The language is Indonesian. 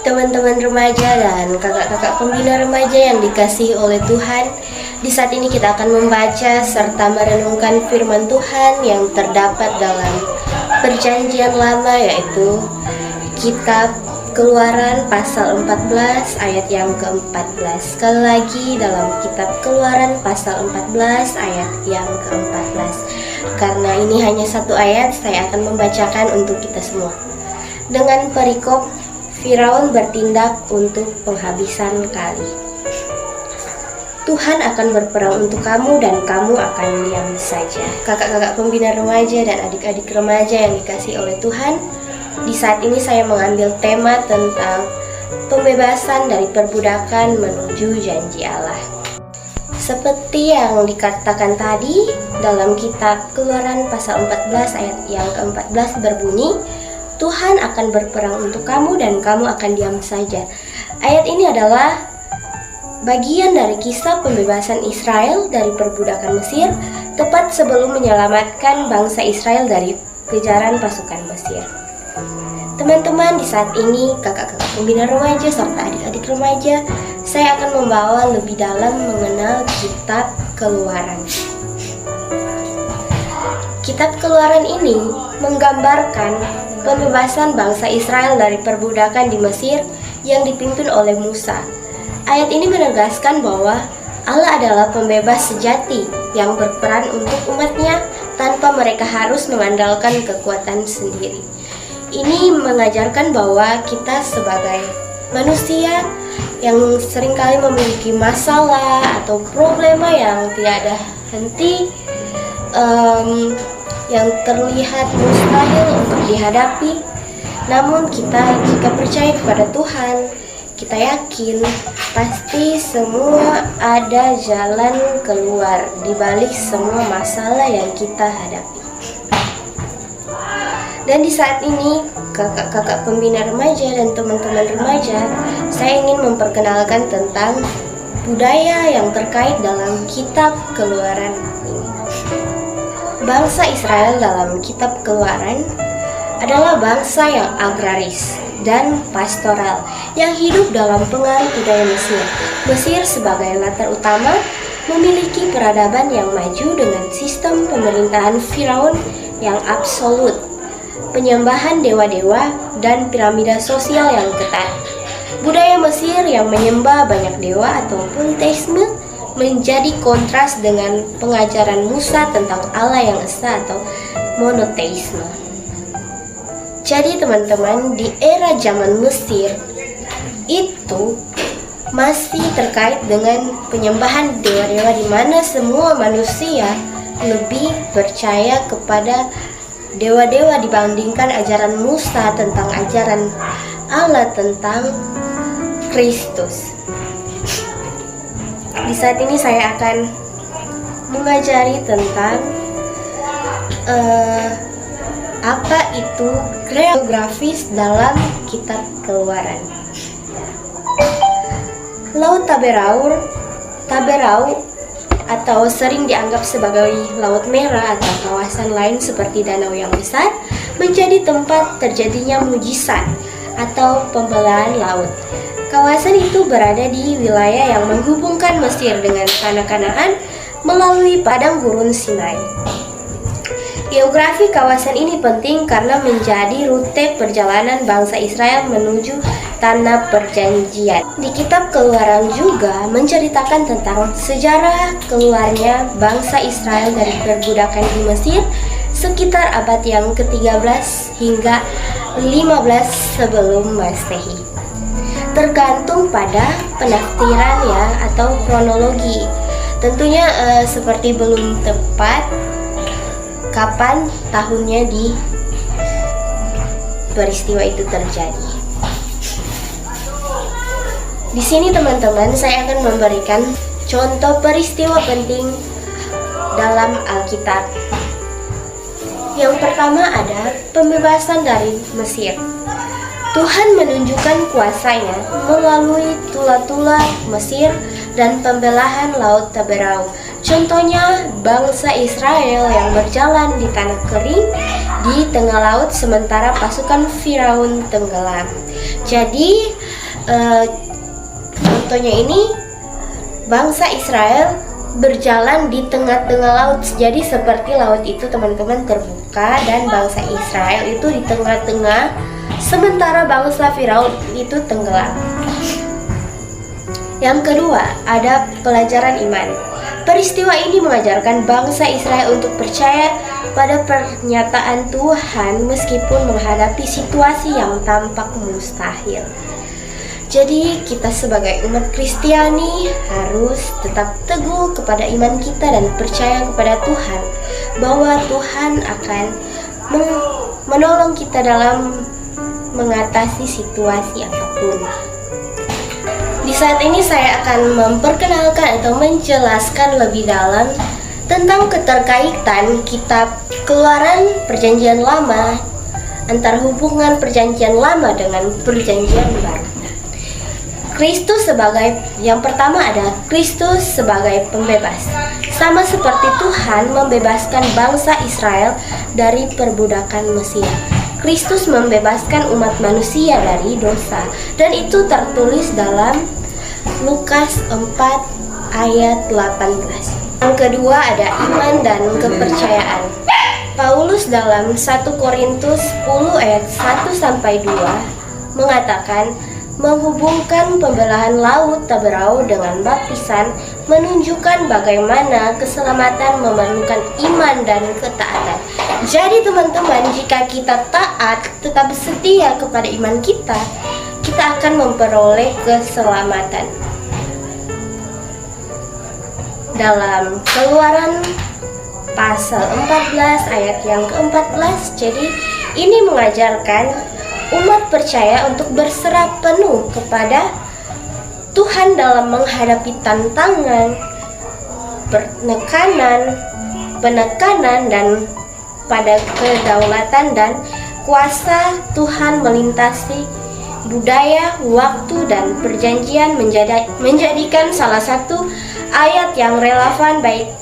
Teman-teman remaja dan kakak-kakak pembina remaja yang dikasihi oleh Tuhan, di saat ini kita akan membaca serta merenungkan firman Tuhan yang terdapat dalam Perjanjian Lama, yaitu Kitab Keluaran pasal 14 ayat yang ke-14. Sekali lagi dalam Kitab Keluaran pasal 14 ayat yang ke-14. Karena ini hanya satu ayat, saya akan membacakan untuk kita semua. Dengan perikop, Firaun bertindak untuk penghabisan kali. Tuhan akan berperang untuk kamu dan kamu akan diam saja. Kakak-kakak pembina remaja dan adik-adik remaja yang dikasihi oleh Tuhan, di saat ini saya mengambil tema tentang pembebasan dari perbudakan menuju janji Allah. Seperti yang dikatakan tadi dalam kitab Keluaran pasal 14 ayat yang ke-14 berbunyi, Tuhan akan berperang untuk kamu dan kamu akan diam saja. Ayat ini adalah bagian dari kisah pembebasan Israel dari perbudakan Mesir, tepat sebelum menyelamatkan bangsa Israel dari kejaran pasukan Mesir. Teman-teman, di saat ini kakak-kakak pembina remaja serta adik-adik remaja, saya akan membawa lebih dalam mengenal kitab Keluaran. Kitab Keluaran ini menggambarkan pembebasan bangsa Israel dari perbudakan di Mesir yang dipimpin oleh Musa. Ayat ini menegaskan bahwa Allah adalah pembebas sejati yang berperan untuk umatnya tanpa mereka harus mengandalkan kekuatan sendiri. Ini mengajarkan bahwa kita sebagai manusia yang seringkali memiliki masalah atau problema yang tidak ada henti, yang terlihat mustahil untuk dihadapi. Namun kita jika percaya kepada Tuhan, kita yakin pasti semua ada jalan keluar di balik semua masalah yang kita hadapi. Dan di saat ini, kakak-kakak pembina remaja dan teman-teman remaja, saya ingin memperkenalkan tentang budaya yang terkait dalam kitab Keluaran ini. Bangsa Israel dalam kitab Keluaran adalah bangsa yang agraris dan pastoral yang hidup dalam pengaruh budaya Mesir. Mesir sebagai latar utama memiliki peradaban yang maju dengan sistem pemerintahan Firaun yang absolut, penyembahan dewa-dewa, dan piramida sosial yang ketat. Budaya Mesir yang menyembah banyak dewa ataupun teisme menjadi kontras dengan pengajaran Musa tentang Allah yang esa atau monoteisme. Jadi teman-teman, di era zaman Mesir itu masih terkait dengan penyembahan dewa-dewa, di mana semua manusia lebih percaya kepada dewa-dewa dibandingkan ajaran Musa tentang ajaran Allah tentang Kristus. Di saat ini saya akan mengajari tentang apa itu geografis dalam kitab Keluaran. Laut Taberau atau sering dianggap sebagai Laut Merah atau kawasan lain seperti danau yang besar, menjadi tempat terjadinya mujizat atau pembelahan laut. Kawasan itu berada di wilayah yang menghubungkan Mesir dengan tanah Kanaan melalui padang gurun Sinai. Geografi kawasan ini penting karena menjadi rute perjalanan bangsa Israel menuju tanah perjanjian. Di kitab Keluaran juga menceritakan tentang sejarah keluarnya bangsa Israel dari perbudakan di Mesir sekitar abad yang ke-13 hingga 15 sebelum Masehi. Tergantung pada penafsiran ya atau kronologi. Tentunya seperti belum tepat kapan tahunnya di peristiwa itu terjadi. Di sini teman-teman, saya akan memberikan contoh peristiwa penting dalam Alkitab. Yang pertama ada pembebasan dari Mesir. Tuhan menunjukkan kuasa-Nya melalui tula-tula Mesir dan pembelahan Laut Taberau. Contohnya bangsa Israel yang berjalan di tanah kering di tengah laut sementara pasukan Firaun tenggelam. Jadi contohnya ini bangsa Israel berjalan di tengah-tengah laut. Jadi seperti laut itu teman-teman terbuka dan bangsa Israel itu di tengah-tengah, sementara bangsa Firaun itu tenggelam. Yang kedua, ada pelajaran iman. Peristiwa ini mengajarkan bangsa Israel untuk percaya pada pernyataan Tuhan meskipun menghadapi situasi yang tampak mustahil. Jadi kita sebagai umat Kristiani harus tetap teguh kepada iman kita dan percaya kepada Tuhan bahwa Tuhan akan menolong kita dalam mengatasi situasi apapun. Di saat ini saya akan memperkenalkan atau menjelaskan lebih dalam tentang keterkaitan kitab Keluaran Perjanjian Lama antara hubungan Perjanjian Lama dengan Perjanjian Baru. Kristus sebagai yang pertama ada Kristus sebagai pembebas. Sama seperti Tuhan membebaskan bangsa Israel dari perbudakan Mesir, Kristus membebaskan umat manusia dari dosa, dan itu tertulis dalam Lukas 4 ayat 18. Yang kedua ada iman dan kepercayaan. Paulus dalam 1 Korintus 10 ayat 1-2 mengatakan, menghubungkan pembelahan laut Taberau dengan baptisan menunjukkan bagaimana keselamatan memerlukan iman dan ketaatan. Jadi teman-teman, jika kita taat, tetap setia kepada iman kita, kita akan memperoleh keselamatan. Dalam Keluaran pasal 14 ayat yang ke-14, jadi ini mengajarkan umat percaya untuk berserah penuh kepada Tuhan dalam menghadapi tantangan, penekanan dan pada kedaulatan dan kuasa Tuhan melintasi budaya, waktu, dan perjanjian menjadikan salah satu ayat yang relevan baik